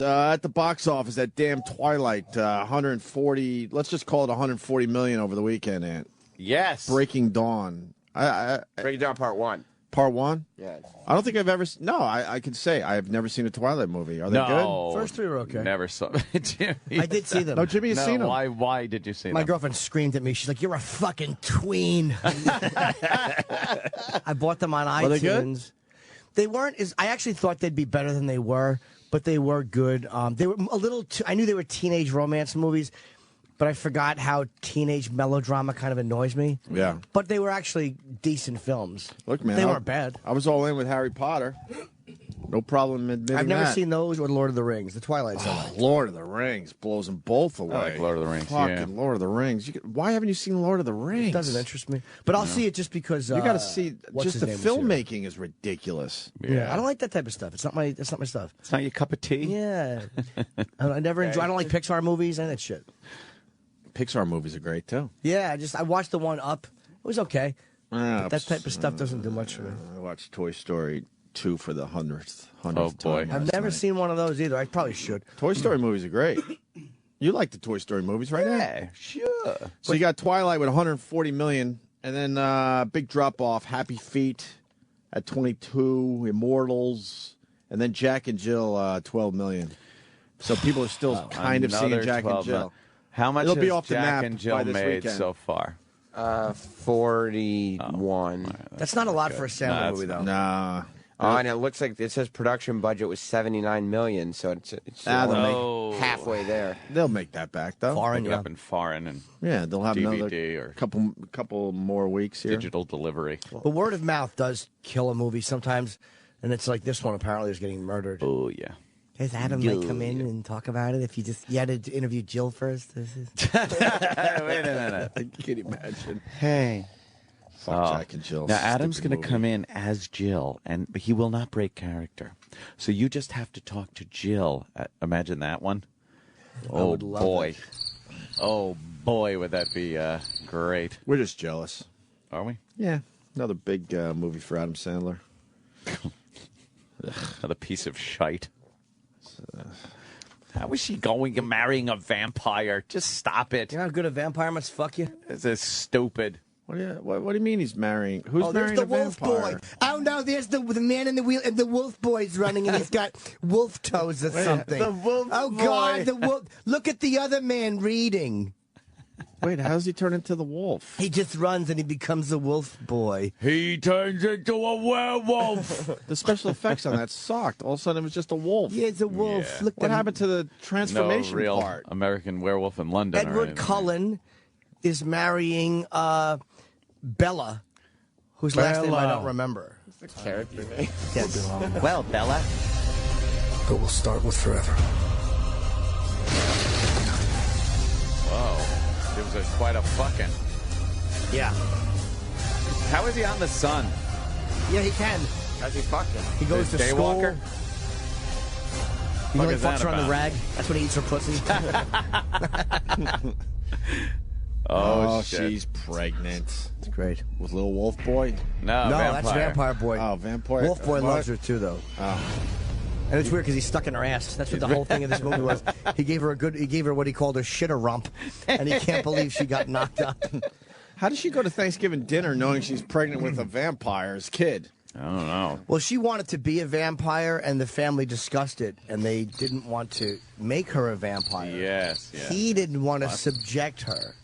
At the box office, that damn Twilight, 140. Let's just call it 140 million over the weekend. Ant. Yes. Breaking Dawn. Breaking Dawn Part 1. Part 1? Yes. I don't think I've ever. No, I can say I've never seen a Twilight movie. Are they good? First three were okay. Never saw. Jimmy, I did see them. No, Jimmy has seen them. Why did you see them? My girlfriend screamed at me. She's like, "You're a fucking tween." I bought them on iTunes. Were they good? They weren't as. I actually thought they'd be better than they were, but they were good. They were a little. I knew they were teenage romance movies, but I forgot how teenage melodrama kind of annoys me. Yeah. But they were actually decent films. Look, man. They weren't bad. I was all in with Harry Potter. No problem admitting I've never that. seen those or Lord of the Rings, the Twilight Zone. Oh, Lord of the Rings blows them both away. I like Lord of the Rings, Fucking yeah. Lord of the Rings. Why haven't you seen Lord of the Rings? It doesn't interest me. But I'll see it just because... You got to see... what's Just his the name was here. filmmaking is ridiculous. Yeah, I don't like that type of stuff. It's not my stuff. It's not your cup of tea? Yeah. I never enjoy... I don't like Pixar movies and that shit. Pixar movies are great, too. Yeah, I watched the one Up. It was okay. But that type of stuff doesn't do much for me. I watched Toy Story 2 for the 100th Oh, boy. time. I've never seen one of those either. I probably should. Toy Story movies are great. You like the Toy Story movies, right? Yeah, sure. So you got Twilight with 140 million, and then big drop off. Happy Feet at 22, Immortals, and then Jack and Jill 12 million. So people are still kind of seeing Jack and Jill. How much It'll has be off the Jack map and Jill by this made weekend. so far? 41. That's not a lot for a Sandler movie, though. Nah. And it looks like it says production budget was $79 million, so it's Oh. halfway there. They'll make that back, though. Foreign, Pick it yeah. up in foreign and Yeah, they'll have DVD another or couple more weeks here. digital delivery. But word of mouth does kill a movie sometimes, and it's like this one apparently is getting murdered. Oh, yeah. Has Adam like come in and talk about it? If you had to interview Jill first, this is... Wait a minute. I can't imagine. Hey. Fuck Jack and Jill. Now, Adam's Stupid going to movie. come in as Jill, but he will not break character. So you just have to talk to Jill. Imagine that one. Oh, would love boy. it. Oh, boy, would that be great. We're just jealous. Are we? Yeah. Another big movie for Adam Sandler. Another piece of shite. How is she going and marrying a vampire? Just stop it. You know how good a vampire must fuck you? This is stupid. What do you mean he's marrying? Who's Oh, there's marrying the a wolf vampire? boy. Oh no, there's the man in the wheel, and the wolf boy's running, and he's got wolf toes or something. the wolf Oh boy. God, the wolf! Look at the other man reading. Wait, how does he turn into the wolf? He just runs and he becomes a wolf boy. He turns into a werewolf. The special effects on that sucked. All of a sudden, it was just a wolf. Yeah, it's a wolf. Yeah. Look, What happened to the No transformation real part? American werewolf in London. or Edward anything. Cullen is marrying Bella, whose last name I don't remember. Character name. Yeah, it's wrong. Well, Bella. But we'll start with forever. Whoa. It was quite a fucking. Yeah, How is he on the sun? yeah, he can. How's he fucking? He goes to This daywalker? school. He only is that fucks her on the about? rag. That's when he eats her pussy. Oh, shit. she's pregnant. It's great. With little wolf boy? No, No, vampire. that's Vampire Boy. Oh, vampire. Wolf Boy What? loves her too, though. And it's weird because he's stuck in her ass. That's what the whole thing of this movie was. He gave her what he called a shitter rump, and he can't believe she got knocked up. How does she go to Thanksgiving dinner knowing she's pregnant with a vampire's kid? I don't know. Well, she wanted to be a vampire, and the family discussed it, and they didn't want to make her a vampire. Yes, yeah. He didn't want to subject her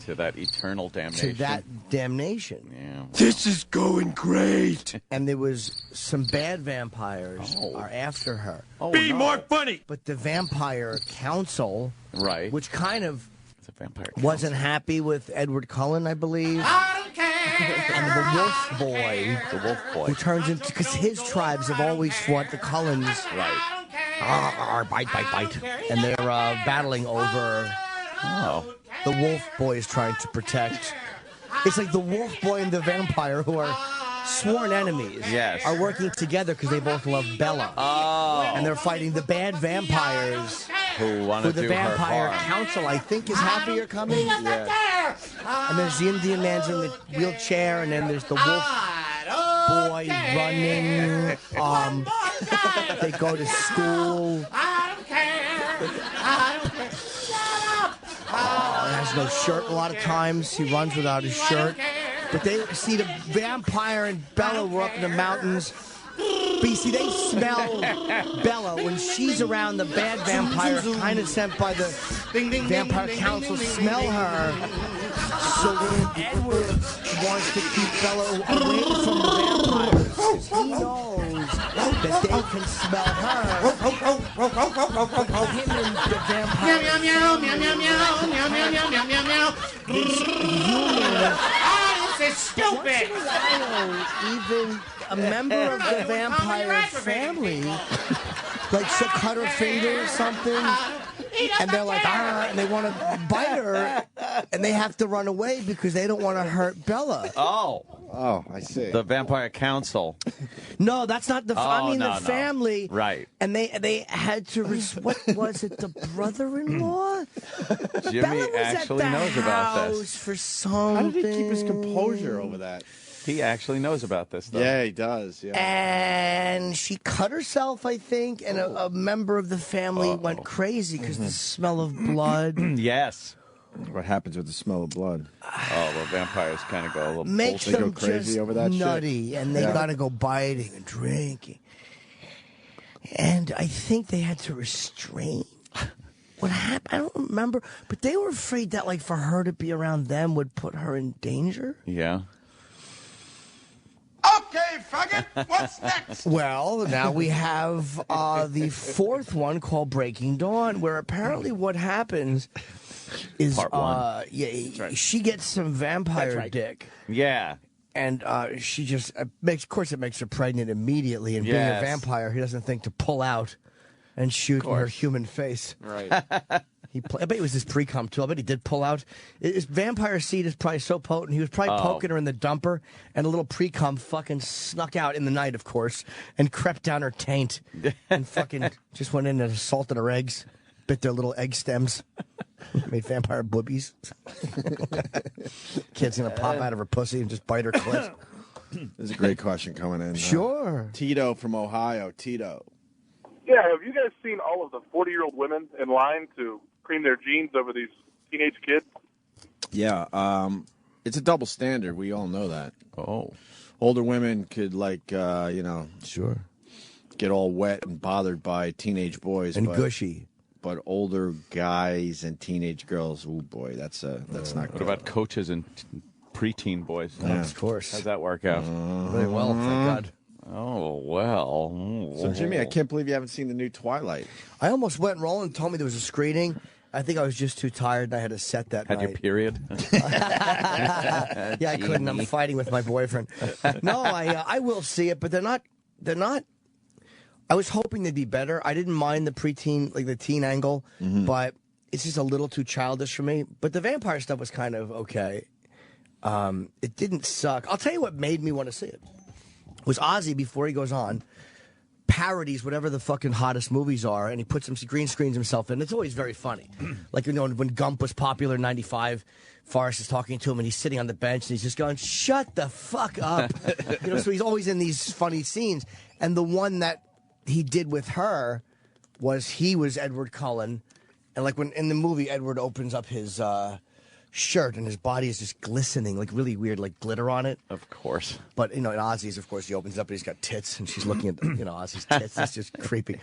To that eternal damnation. to that damnation. Yeah. This is going great. And there was some bad vampires Oh. are after her. Oh, Be no. more funny. But the vampire council, Right. which kind of It's a vampire. wasn't happy with Edward Cullen, I believe. And the wolf boy, The wolf boy. who turns into, because his tribes have always fought the Cullens. Right. Bite, bite, bite. And they're battling over Oh. the wolf boy is trying to protect. It's like the wolf boy and the vampire, who are sworn enemies, Yes. are working together because they both love Bella. Oh. And they're fighting the bad vampires, Who want who to the do her vampire harm. council, I think, is happy you're coming. And there's the Indian man's in the wheelchair, and then there's the wolf boy running. They go to school. Has no shirt a lot of times. He runs without his shirt. But they see the vampire and Bella were up in the mountains. But you see, they smell Bella when she's around. The bad vampire, kind of sent by the vampire council, smell her. So then Edward wants to keep Bella away from the vampires. He knows that they can smell her. Him and the vampire. This human. This is stupid. Even a member of the vampire family, like she'll cut her finger or something, and they're like, and they want to bite her, and they have to run away because they don't want to hurt Bella. Oh, I see. The Vampire Council. No, that's not the. I mean, no, the family. Right. And they had to. What was it? The brother-in-law. Jimmy Bella was actually at the knows about house this. for something. How did he keep his composure over that? He actually knows about this, though. Yeah, he does. Yeah. And she cut herself, I think, and a member of the family went crazy because the smell of blood Yes. What happens with the smell of blood? Oh, well, vampires kind of go a little makes bullshit. go them crazy just over that shit. nutty, and they Yeah. got to go biting and drinking. And I think they had to restrain. What happened? I don't remember, but they were afraid that, like, for her to be around them would put her in danger. Yeah. Okay, faggot, what's next? Well, now we have the fourth one called Breaking Dawn, where apparently what happens is Part one. she gets some vampire dick. Yeah. And she just makes, of course, it makes her pregnant immediately. And being Yes. a vampire, he doesn't think to pull out and shoot in her human face. Right. I bet it was his pre-cum too. I bet he did pull out. His vampire seed is probably so potent. He was probably poking her in the dumper, and a little pre-cum fucking snuck out in the night, of course, and crept down her taint, and fucking just went in and assaulted her eggs, bit their little egg stems, made vampire boobies. Kid's gonna pop out of her pussy and just bite her clit. There's a great question coming in. Sure. Tito from Ohio. Tito. Yeah, have you guys seen all of the 40-year-old women in line to cream their jeans over these teenage kids? Yeah, it's a double standard. We all know that. Oh. Older women could, like, Sure. get all wet and bothered by teenage boys. And but, gushy. But older guys and teenage girls, oh boy, that's not What good. about coaches and preteen boys? Of course. How's that work out? Very well, thank God. Oh, well. So, Jimmy, I can't believe you haven't seen the new Twilight. I almost went. Roland told me there was a screening. I think I was just too tired and I had to set that Had night. your period? Yeah, I couldn't. I'm fighting with my boyfriend. No, I will see it, but they're not. I was hoping they'd be better. I didn't mind the preteen, like the teen angle, but it's just a little too childish for me. But the vampire stuff was kind of okay. It didn't suck. I'll tell you what made me want to see it. Was Ozzy, before he goes on, parodies whatever the fucking hottest movies are, and he puts some green screens himself in. It's always very funny. Like, when Gump was popular in '95, Forrest is talking to him, and he's sitting on the bench, and he's just going, "Shut the fuck up." So he's always in these funny scenes. And the one that he did with her was he was Edward Cullen, and like when in the movie Edward opens up his shirt and his body is just glistening, like really weird, like glitter on it. Of course. But, in Ozzy's, of course, he opens it up and he's got tits, and she's looking at, Ozzy's tits. It's just creepy.